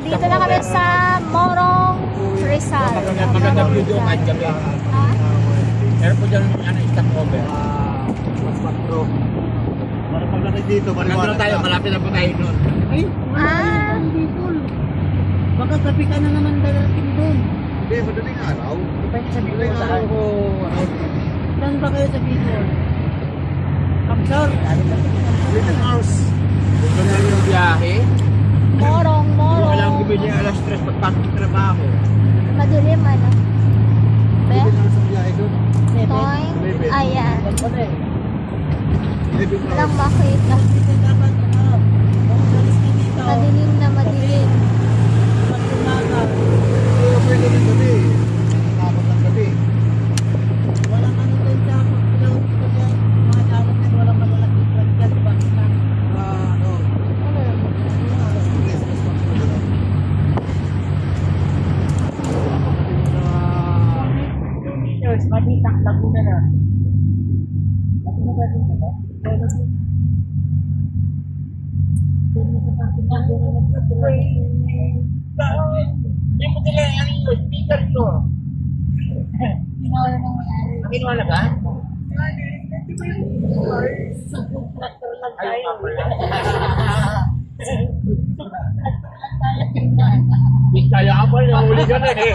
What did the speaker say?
Dito na kami sa Morong Rizal. Magandang view doon kahit gabi. Ha? Meron po dyan, stop over. Patro. Para pagdating dito, Nandun na tayo, malapit na po tayo doon. Ay, Ah. Bicol. Baka sabi ka na naman darating doon. Hindi, madaling araw. Pwede sa Bicol Madaling araw ko, Saan ba kayo sa Bicol? Kamsor. Little House. Doon na yung biyahe. Morong, Yung Morong. alam gumili alas 3 pagpasok ng trabaho. Madilim ano? Be? Little House ang biyahe doon. Toy? Ayan. Little Walang House. makita. Dito dapat ano, kung salis ka dito, Madilim na madilim. mag-umaga. Pero pwede rin gabi. Nakakapag ng gabi. Walang ano doon sa pagpilaw dito dyan. Mga dapat na walang malalaking truck dyan. Bakit na? Ano, Ano yun? Christmas pa. Meters, Matitak, Laguna na. Laguna ba din ba? Doon na sa parking lot, doon na nagpapalala. Hindi mo nila yung speaker nyo. Ginawa na ng mayari. Kinuha na ka? Subcontractor lang Ayaw tayo. ka pala. Subcontractor lang tayo. Hindi kaya ka pala, nahuli ka na eh.